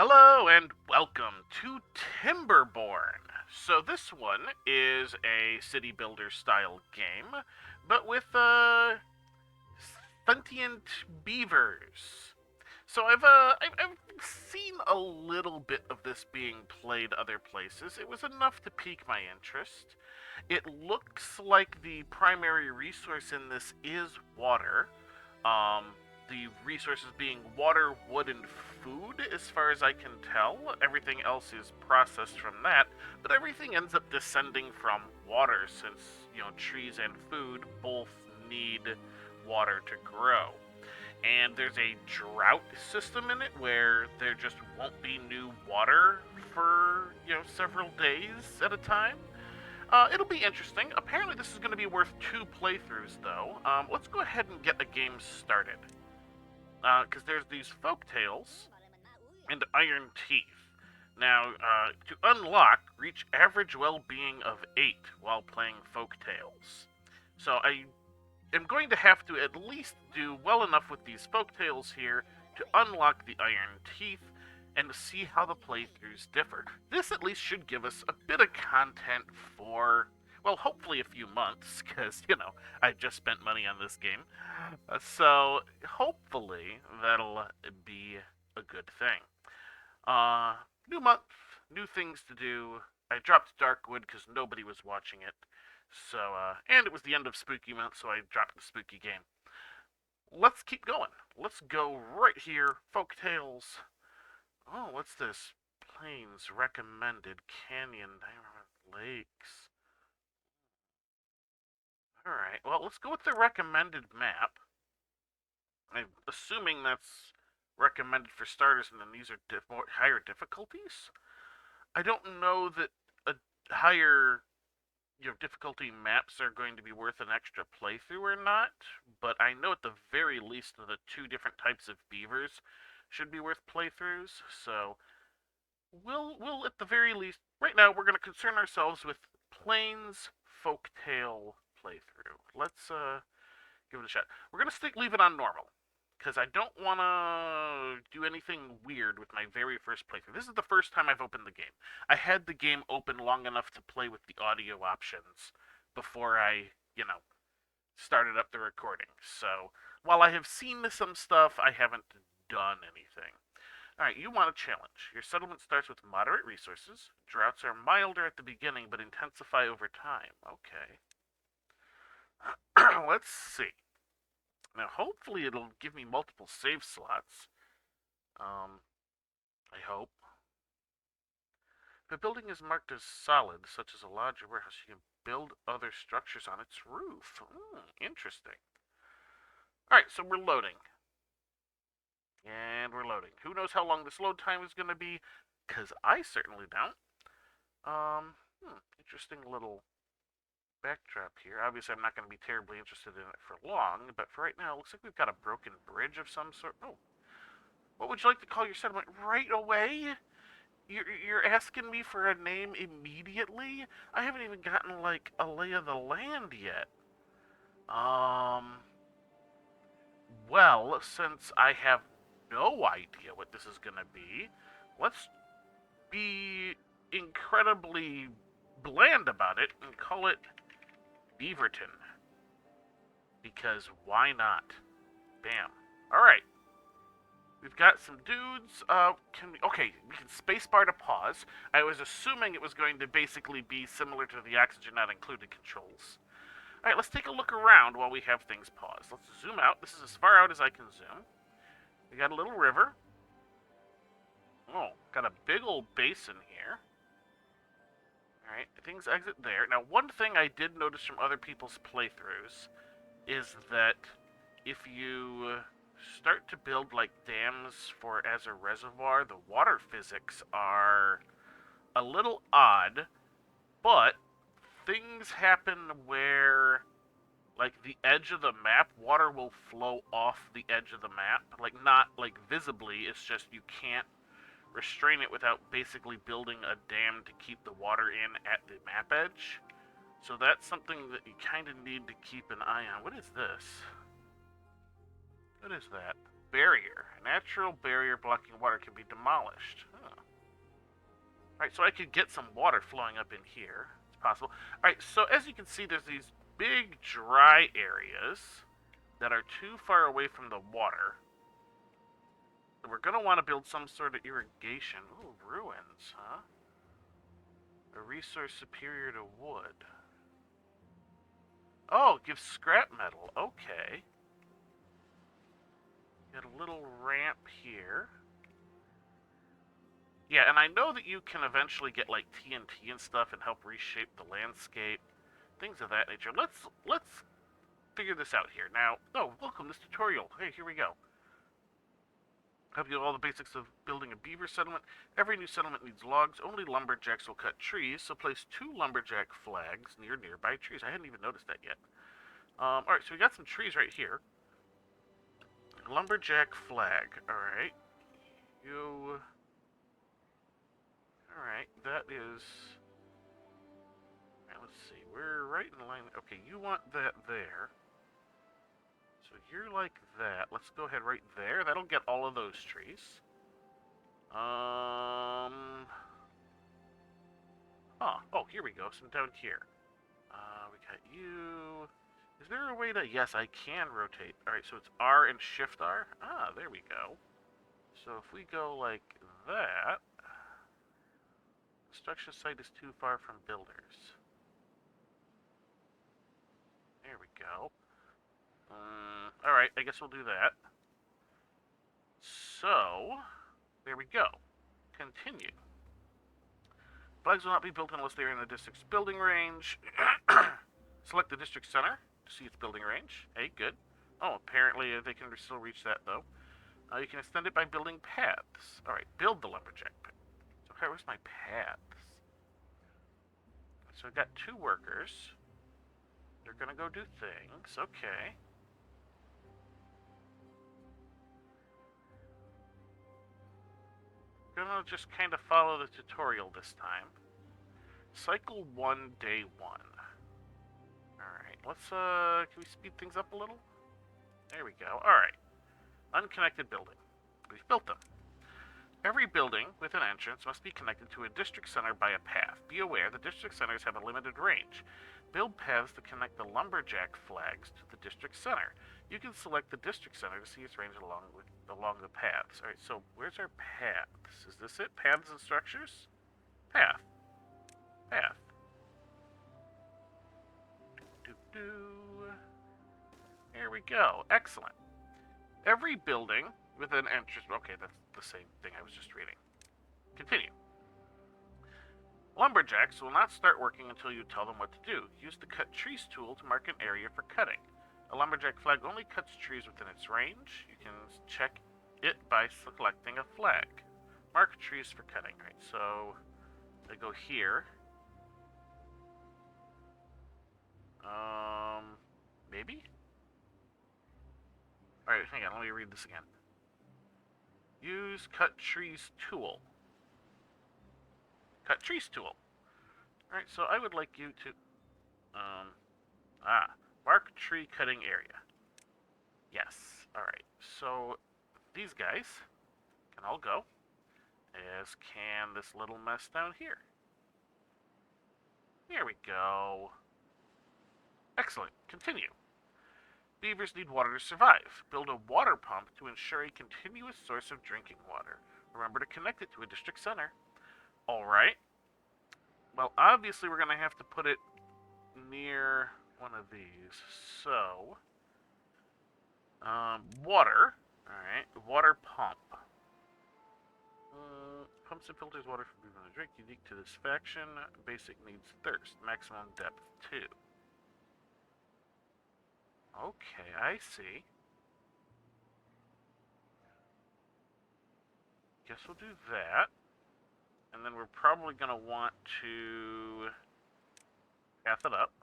Hello and welcome to Timberborn. So this one is a city builder style game, but with sentient beavers. So I've seen a little bit of this being played other places. It was enough to pique my interest. It looks like the primary resource in this is water. Um, the resources being water, wood, and food, as far as I can tell. Everything else is processed from that, but everything ends up descending from water since, trees and food both need water to grow. And there's a drought system in it where there just won't be new water for, several days at a time. It'll be interesting. Apparently, this is going to be worth 2 playthroughs, though. Let's go ahead and get the game started. Because there's these folk tales and iron teeth. Now, to unlock, reach average well-being of 8 while playing folk tales. So I am going to have to at least do well enough with these folk tales here to unlock the iron teeth and see how the playthroughs differ. This at least should give us a bit of content for, well, hopefully a few months, because, I just spent money on this game. So, hopefully, that'll be a good thing. New month, new things to do. I dropped Darkwood because nobody was watching it. So, and it was the end of Spooky Month, so I dropped the Spooky game. Let's keep going. Let's go right here. Folk Tales. Oh, what's this? Plains recommended. Canyon. Lakes. Alright, well, let's go with the recommended map. I'm assuming that's recommended for starters, and then these are higher difficulties? I don't know that a higher difficulty maps are going to be worth an extra playthrough or not, but I know at the very least the 2 different types of beavers should be worth playthroughs, so we'll at the very least, right now we're going to concern ourselves with Plains Folktale playthrough. Let's give it a shot. We're going to leave it on normal, because I don't want to do anything weird with my very first playthrough. This is the first time I've opened the game. I had the game open long enough to play with the audio options before I, started up the recording. So, while I have seen some stuff, I haven't done anything. Alright, you want a challenge. Your settlement starts with moderate resources. Droughts are milder at the beginning, but intensify over time. Okay. Let's see. Now, hopefully it'll give me multiple save slots. I hope. If a building is marked as solid, such as a lodge or warehouse, you can build other structures on its roof. Interesting. Alright, so we're loading. And we're loading. Who knows how long this load time is going to be? Because I certainly don't. Interesting little backdrop here. Obviously, I'm not going to be terribly interested in it for long, but for right now, it looks like we've got a broken bridge of some sort. Oh, what would you like to call your settlement right away? You're asking me for a name immediately? I haven't even gotten, like, a lay of the land yet. Well, since I have no idea what this is gonna be, let's be incredibly bland about it and call it Beaverton. Because why not? Bam. Alright. We've got some dudes. Okay, we can spacebar to pause. I was assuming it was going to basically be similar to the oxygen not included controls. Alright, let's take a look around while we have things paused. Let's zoom out. This is as far out as I can zoom. We got a little river. Oh, got a big old basin here. Alright, things exit there. Now, one thing I did notice from other people's playthroughs is that if you start to build like dams for as a reservoir, the water physics are a little odd, but things happen where like the edge of the map, water will flow off the edge of the map, like not like visibly, it's just you can't restrain it without basically building a dam to keep the water in at the map edge. So that's something that you kind of need to keep an eye on. What is this? What is that? Barrier. A natural barrier blocking water can be demolished. Alright, so I could get some water flowing up in here. It's possible. Alright, so as you can see, there's these big dry areas that are too far away from the water. So we're going to want to build some sort of irrigation. Ooh, ruins, huh? A resource superior to wood. Oh, gives scrap metal. Okay. Got a little ramp here. Yeah, and I know that you can eventually get like TNT and stuff and help reshape the landscape, things of that nature. Let's figure this out here. Now, oh, welcome this tutorial. Hey, here we go. Help you with all the basics of building a beaver settlement. Every new settlement needs logs. Only lumberjacks will cut trees, so place 2 lumberjack flags near nearby trees. I hadn't even noticed that yet. Alright, so we got some trees right here. Lumberjack flag. Alright. Alright, that is... Alright, let's see. We're right in line. Okay, you want that there. So you're like that. Let's go ahead right there. That'll get all of those trees. Oh, here we go. Some down here. We got you. Is there a way to... Yes, I can rotate. Alright, so it's R and Shift R. Ah, there we go. So if we go like that... Construction site is too far from builders. There we go. Alright, I guess we'll do that. So, there we go. Continue. Flags will not be built unless they are in the district's building range. Select the district center to see its building range. Hey, good. Oh, apparently they can still reach that, though. You can extend it by building paths. Alright, build the lumberjack path. Okay, where's my paths? So I've got 2 workers. They're gonna go do things. Okay. Gonna just kind of follow the tutorial this time. Cycle 1, day 1. Alright, let's, can we speed things up a little? There we go. Alright. Unconnected building. We've built them. Every building with an entrance must be connected to a district center by a path. Be aware, the district centers have a limited range. Build paths to connect the lumberjack flags to the district center. You can select the district center to see its range along the paths. Alright, so where's our paths? Is this it? Paths and structures? Path. Path. There we go. Excellent. Every building with an entrance... Okay, that's the same thing I was just reading. Continue. Lumberjacks will not start working until you tell them what to do. Use the Cut Trees tool to mark an area for cutting. A lumberjack flag only cuts trees within its range. You can check it by selecting a flag. Mark trees for cutting. Right, so I go here. Maybe? Alright, hang on, let me read this again. Use Cut Trees tool. Cut Trees tool. Alright, so I would like you to... mark tree cutting area. Yes. Alright, so these guys can all go, as can this little mess down here. There we go. Excellent. Continue. Beavers need water to survive. Build a water pump to ensure a continuous source of drinking water. Remember to connect it to a district center. Alright. Well, obviously we're going to have to put it near one of these. So, water. Alright, water pump. Pumps and filters water from beaver to drink. Unique to this faction. Basic needs thirst. Maximum depth 2. Okay, I see. Guess we'll do that. And then we're probably going to want to path it up.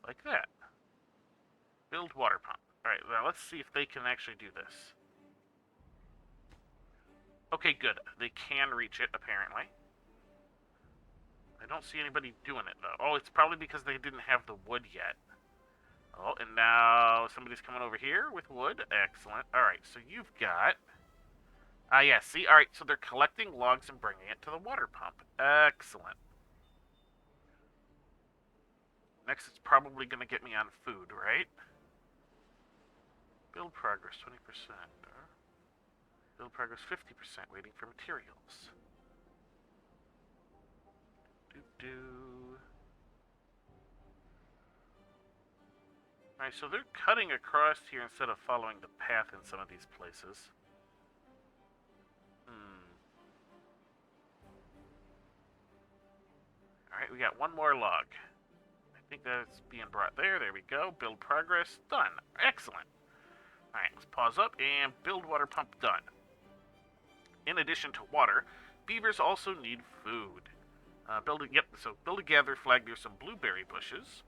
Like that. Build water pump. Alright, now let's see if they can actually do this. Okay, good. They can reach it, apparently. I don't see anybody doing it, though. Oh, it's probably because they didn't have the wood yet. Oh, and now somebody's coming over here with wood. Excellent. Alright, so you've got Ah, yeah, see? Alright, so they're collecting logs and bringing it to the water pump. Excellent. Next, it's probably going to get me on food, right? Build progress 20%. Build progress 50%, waiting for materials. Do-do. Alright, so they're cutting across here instead of following the path in some of these places. Alright, we got one more log. I think that's being brought there. There we go. Build progress. Done. Excellent. Alright, let's pause up and build water pump done. In addition to water, beavers also need food. Build a gather flag near some blueberry bushes.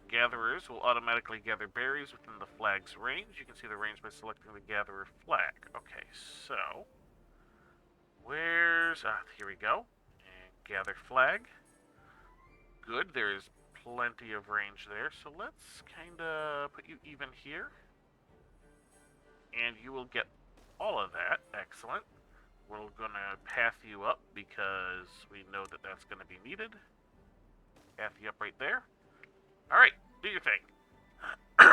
Gatherers will automatically gather berries within the flag's range. You can see the range by selecting the gatherer flag. Okay, so where's here we go. And gather flag. Good, there's plenty of range there. So let's kinda put you even here. And you will get all of that. Excellent. We're gonna path you up because we know that that's gonna be needed. Path you up right there. Alright, do your thing. Look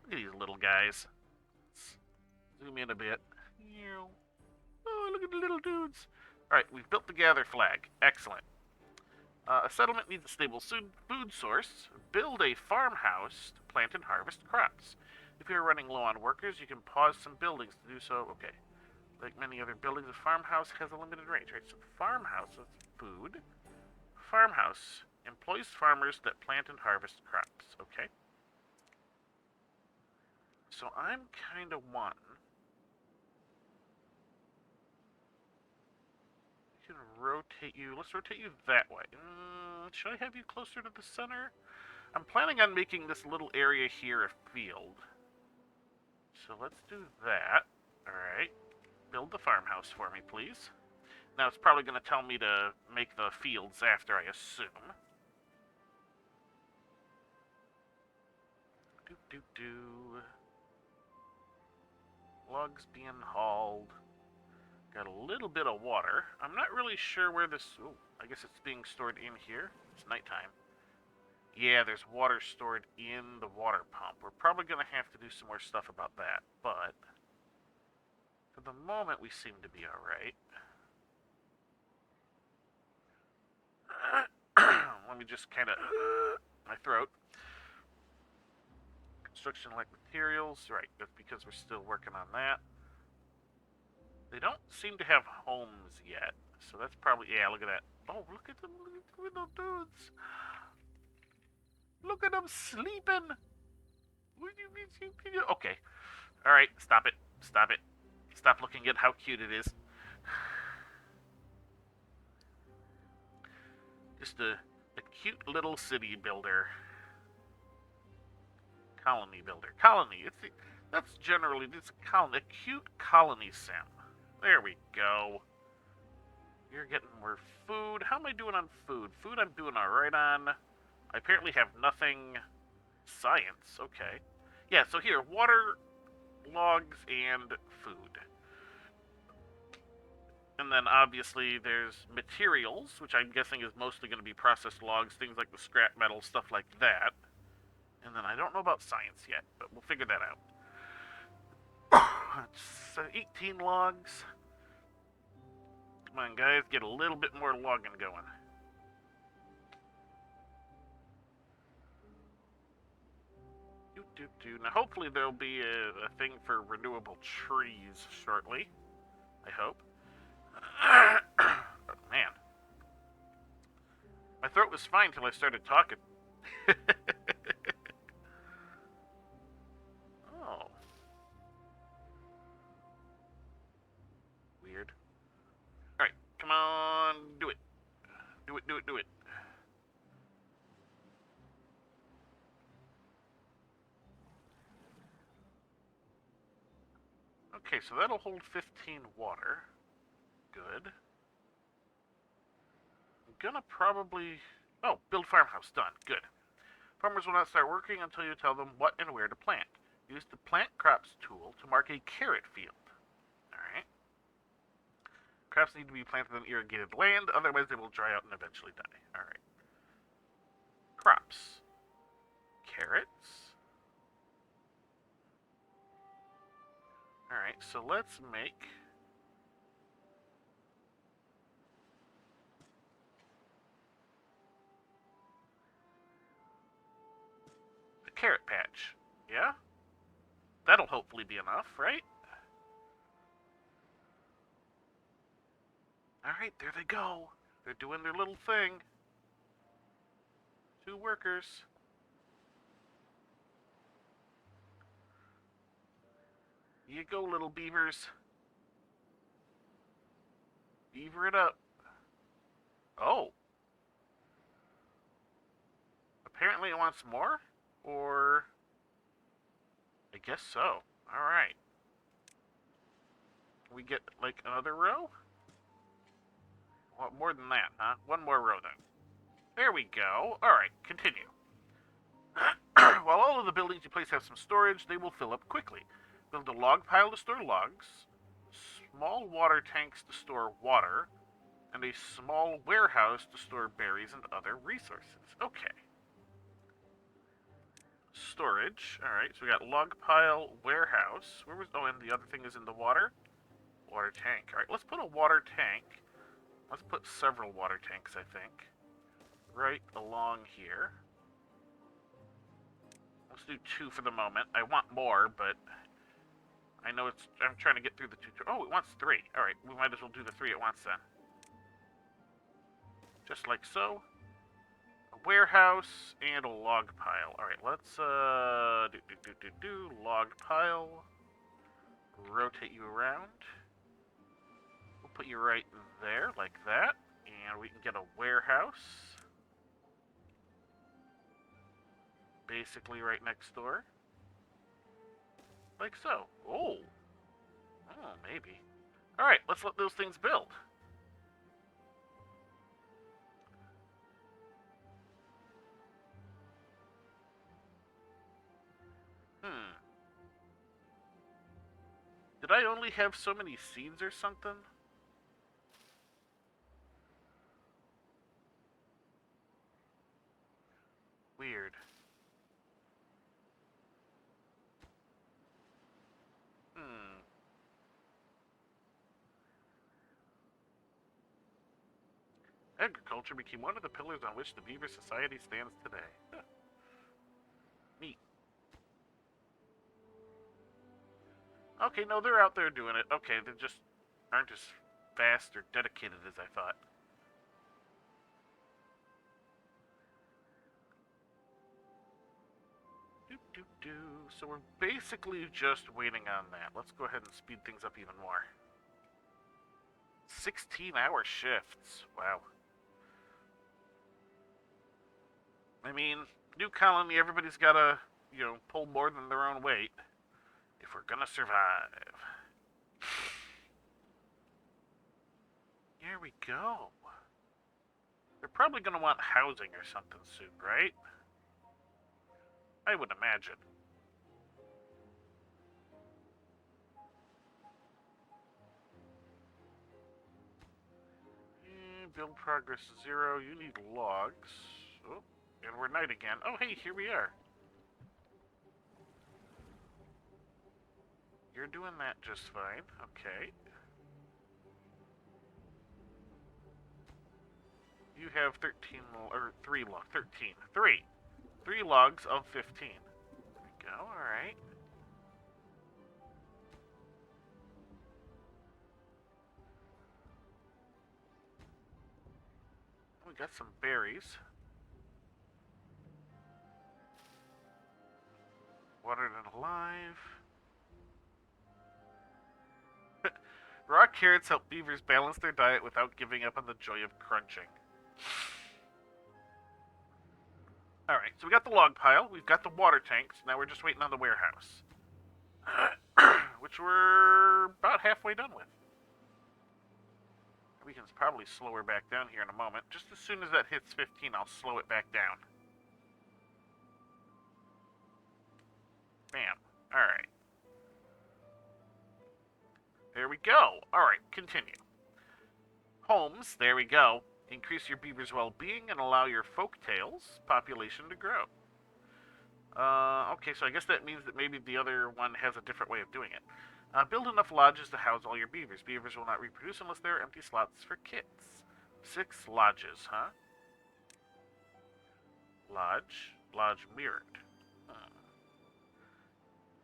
at these little guys. Let's zoom in a bit. Oh, look at the little dudes. Alright, we've built the gather flag. Excellent. A settlement needs a stable food source. Build a farmhouse to plant and harvest crops. If you're running low on workers, you can pause some buildings to do so. Okay. Like many other buildings, a farmhouse has a limited range, right? So farmhouse is food. Farmhouse employs farmers that plant and harvest crops. Okay. So I'm kind of wanting... We can rotate you. Let's rotate you that way. Should I have you closer to the center? I'm planning on making this little area here a field. So let's do that. Alright. Build the farmhouse for me, please. Now, it's probably going to tell me to make the fields after, I assume. Do-do-do. Logs being hauled. Got a little bit of water. I'm not really sure where this... Ooh, I guess it's being stored in here. It's nighttime. Yeah, there's water stored in the water pump. We're probably going to have to do some more stuff about that, but for the moment, we seem to be alright. Let me just kind of... my throat. Construction-like materials. Right, that's because we're still working on that. They don't seem to have homes yet, so that's probably... Yeah, look at that. Oh, look at them little dudes. Look at them sleeping. Okay. Alright, stop it. Stop it. Stop looking at how cute it is. Just a cute little city builder. Colony builder. Colony. That's generally... It's a cute colony sim. There we go. You're getting more food. How am I doing on food? Food I'm doing alright on. I apparently have nothing... Science, okay. Yeah, so here, water, logs, and food. And then, obviously, there's materials, which I'm guessing is mostly going to be processed logs, things like the scrap metal, stuff like that. And then I don't know about science yet, but we'll figure that out. So 18 logs. Come on, guys, get a little bit more logging going. Now, hopefully there'll be a thing for renewable trees shortly. I hope. Man. My throat was fine till I started talking. Oh. Weird. Alright, come on, do it. Do it, do it, do it. Okay, so that'll hold 15 water. Good. I'm gonna probably... Oh, build farmhouse. Done. Good. Farmers will not start working until you tell them what and where to plant. Use the plant crops tool to mark a carrot field. Crops need to be planted on irrigated land, otherwise they will dry out and eventually die. Alright. Crops. Carrots. Alright, so let's make a carrot patch. Yeah? That'll hopefully be enough, right? Alright, there they go. They're doing their little thing. 2 workers. Here you go, little beavers. Beaver it up. Oh. Apparently it wants more? Or... I guess so. Alright. We get, like, another row? Well, more than that, huh? One more row, then. There we go. Alright, continue. While all of the buildings you place have some storage, they will fill up quickly. Build a log pile to store logs, small water tanks to store water, and a small warehouse to store berries and other resources. Okay. Storage. Alright, so we got log pile, warehouse. Where was... Oh, and the other thing is in the water? Water tank. Alright, let's put a water tank. Let's put several water tanks, I think. Right along here. Let's do 2 for the moment. I want more, but I know it's... I'm trying to get through the 2... Oh, it wants 3. Alright, we might as well do the 3 at once then. Just like so. A warehouse and a log pile. Alright, let's log pile. Rotate you around. We'll put you right there, like that. And we can get a warehouse. Basically right next door. Like so. Oh. Oh, maybe. Alright, let's let those things build. Did I only have so many seeds or something? Weird. Agriculture became one of the pillars on which the Beaver Society stands today. Huh. Neat. Okay, no, they're out there doing it. Okay, they just aren't as fast or dedicated as I thought. So we're basically just waiting on that. Let's go ahead and speed things up even more. 16-hour shifts. Wow. I mean, new colony, everybody's gotta, pull more than their own weight if we're gonna survive. Here we go. They're probably gonna want housing or something soon, right? I would imagine. Build progress 0. You need logs. Oh, and we're night again. Oh, hey, here we are. You're doing that just fine. Okay. You have 13, or 3 logs. 13. 3. 3 logs of 15. There we go, alright. We got some berries. Watered and alive. Raw carrots help beavers balance their diet without giving up on the joy of crunching. Alright, so we got the log pile, we've got the water tanks, now we're just waiting on the warehouse. Which we're about halfway done with. We can probably slow her back down here in a moment. Just as soon as that hits 15, I'll slow it back down. Bam. Alright. There we go. Alright, continue. Homes, there we go. Increase your beaver's well-being and allow your folktales population to grow. Okay, so I guess that means that maybe the other one has a different way of doing it. Build enough lodges to house all your beavers. Beavers will not reproduce unless there are empty slots for kits. 6 lodges, huh? Lodge. Lodge mirrored.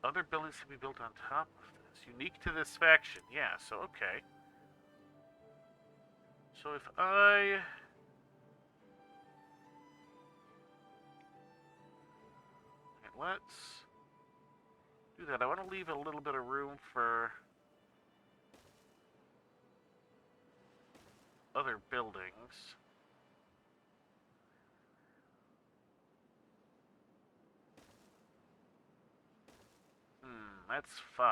Other buildings can be built on top of this. Unique to this faction. Yeah, so okay. So if I... let's do that. I want to leave a little bit of room for other buildings. That's 5.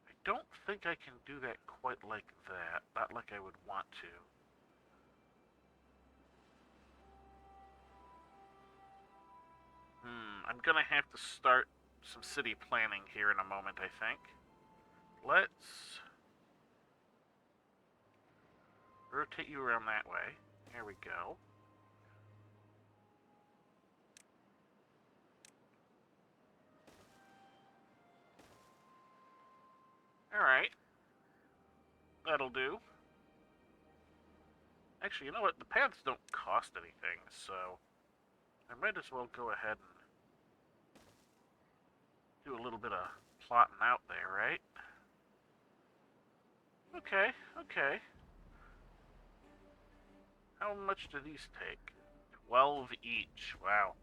I don't think I can do that quite like that. Not like I would want to. I'm gonna have to start some city planning here in a moment, I think. Let's rotate you around that way. There we go. Alright. That'll do. Actually, you know what? The paths don't cost anything, so I might as well go ahead and do a little bit of plotting out there, right? Okay, okay. How much do these take? 12 each. Wow.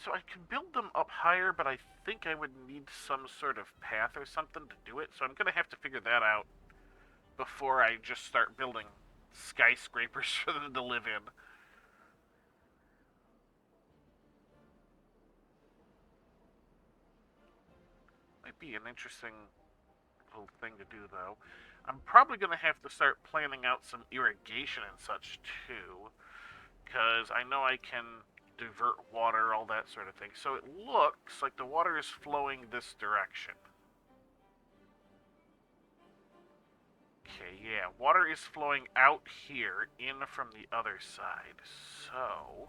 So I can build them up higher, but I think I would need some sort of path or something to do it, so I'm going to have to figure that out before I just start building skyscrapers for them to live in. Might be an interesting little thing to do, though. I'm probably going to have to start planning out some irrigation and such, too, because I know I can divert water, all that sort of thing. So it looks like the water is flowing this direction. Okay, yeah, water is flowing out here, in from the other side, so...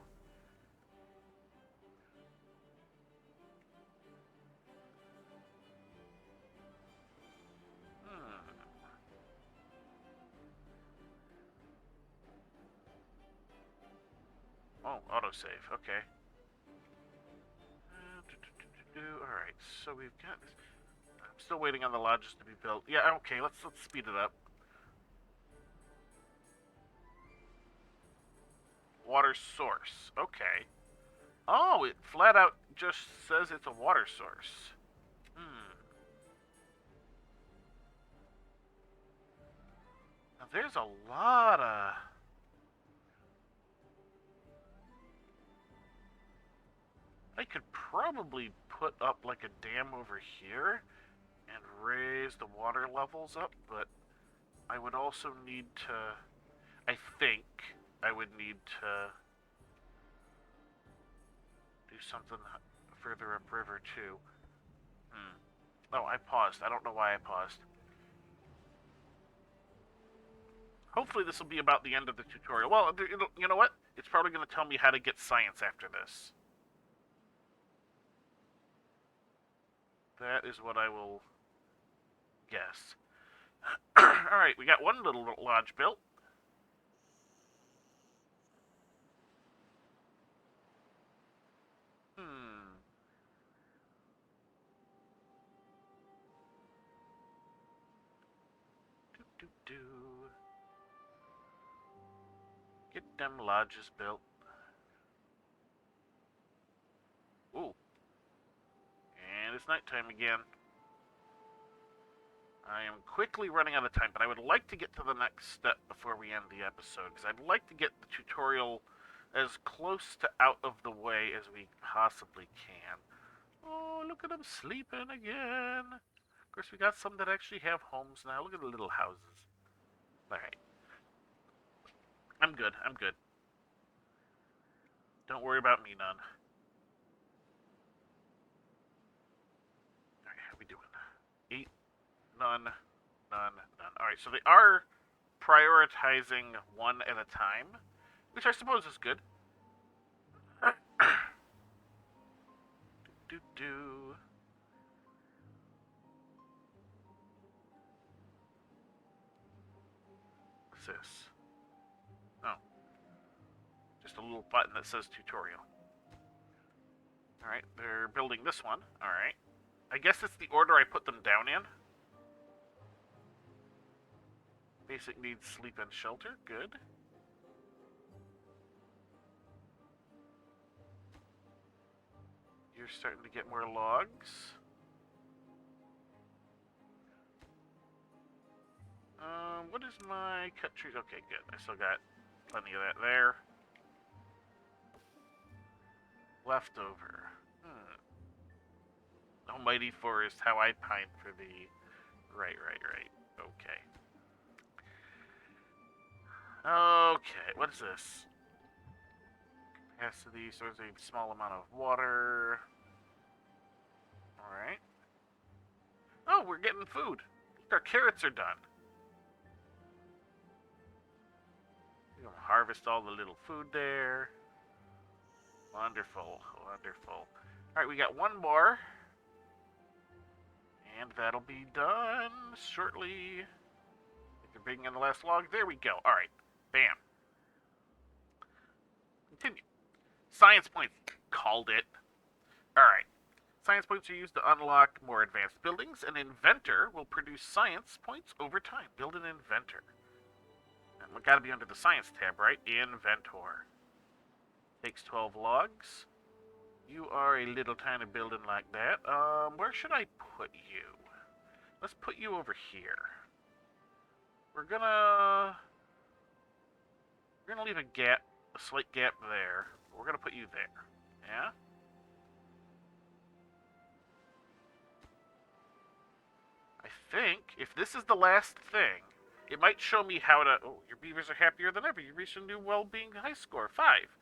Oh, autosave, okay. Alright, so we've got... I'm still waiting on the lodges to be built. Yeah, okay, let's speed it up. Water source, okay. Oh, it flat out just says it's a water source. Now there's a lot of... I could probably put up like a dam over here and raise the water levels up, but I would also need to... I think I would need to do something further upriver too. Oh, I paused. I don't know why I paused. Hopefully this will be about the end of the tutorial. Well, you know what? It's probably going to tell me how to get science after this. That is what I will guess. Alright, we got one little lodge built. Get them lodges built. Ooh. And it's nighttime again. I am quickly running out of time, but I would like to get to the next step before we end the episode, because I'd like to get the tutorial as close to out of the way as we possibly can. Oh, look at them sleeping again. Of course, we got some that actually have homes now. Look at the little houses. Alright. I'm good. I'm good. Don't worry about me none. None. None. None. Alright, so they are prioritizing one at a time, which I suppose is good. do do. What's this? Oh. Just a little button that says tutorial. Alright, they're building this one. Alright. I guess it's the order I put them down in. Basic needs sleep and shelter. Good. You're starting to get more logs. What is my cut trees? Okay, good. I still got plenty of that there. Leftover. Almighty forest, how I pine for thee. Right. Okay. Okay, what is this? Capacity, stores a small amount of water. Alright. Oh, we're getting food. Our carrots are done. We're gonna harvest all the little food there. Wonderful. Alright, we got one more. And that'll be done shortly. They're bringing in the last log. There we go. Alright. Bam. Continue. Science points. Called it. Alright. Science points are used to unlock more advanced buildings. An inventor will produce science points over time. Build an inventor. And we gotta be under the science tab, right? Inventor. Takes 12 logs. You are a little tiny building like that. Where should I put you? Let's put you over here. We're gonna leave a gap, a slight gap there. We're gonna put you there. Yeah? I think if this is the last thing, it might show me how to. Oh, your beavers are happier than ever. You reached a new well-being high score, 5.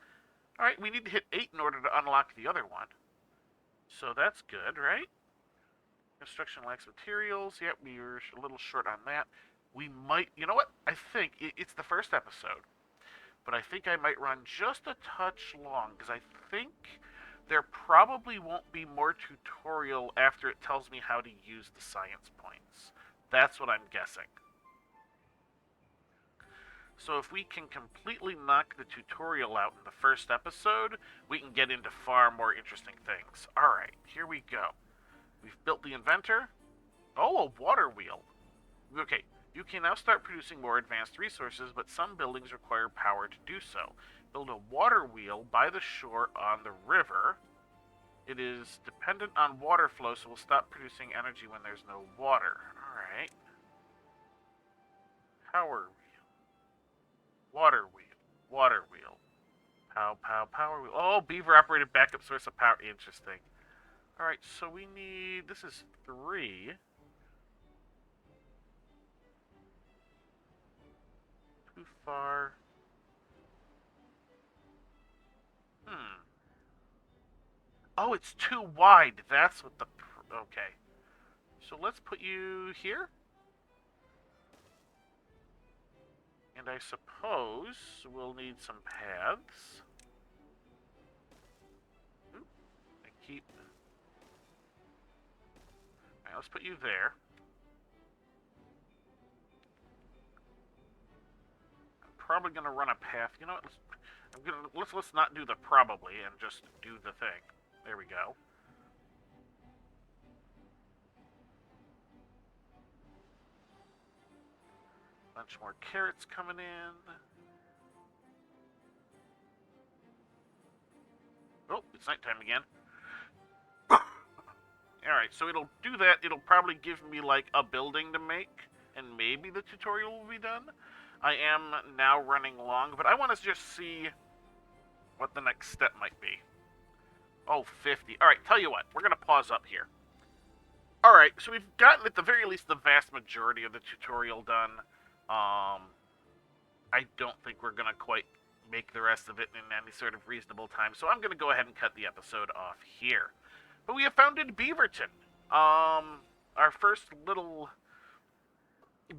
Alright, we need to hit 8 in order to unlock the other one. So that's good, right? Construction lacks materials. Yep, we were a little short on that. We might... You know what? I think it's the first episode. But I think I might run just a touch long, because I think there probably won't be more tutorial after it tells me how to use the science points. That's what I'm guessing. So if we can completely knock the tutorial out in the first episode, we can get into far more interesting things. Alright, here we go. We've built the inventor. Oh, a water wheel. Okay, you can now start producing more advanced resources, but some buildings require power to do so. Build a water wheel by the shore on the river. It is dependent on water flow, so we'll stop producing energy when there's no water. Alright. Power wheel. Water wheel. Power wheel. Oh, beaver operated backup source of power. Interesting. Alright, so we need... This is 3. Too far. Oh, it's too wide. That's what the... Okay. So let's put you here. And I suppose we'll need some paths. Ooh, I keep... Alright, let's put you there. I'm probably gonna run a path. You know what? Let's not do the probably and just do the thing. There we go. Bunch more carrots coming in. Oh, it's nighttime again. Alright, so it'll do that. It'll probably give me, like, a building to make, and maybe the tutorial will be done. I am now running long, but I want to just see what the next step might be. Oh, 50. Alright, tell you what. We're going to pause up here. Alright, so we've gotten, at the very least, the vast majority of the tutorial done. I don't think we're going to quite make the rest of it in any sort of reasonable time, so I'm going to go ahead and cut the episode off here. But we have founded Beaverton. Our first little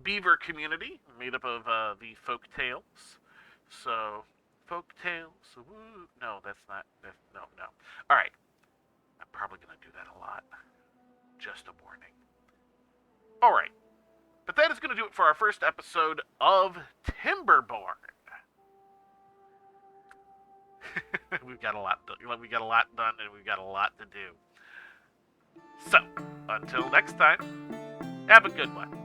beaver community made up of the folk tales. So, folk tales. Woo. No, that's not. No, no. All right. I'm probably going to do that a lot. Just a warning. All right. But that is going to do it for our first episode of Timberborn. We've got a lot. We got a lot done, and we've got a lot to do. So, until next time, have a good one.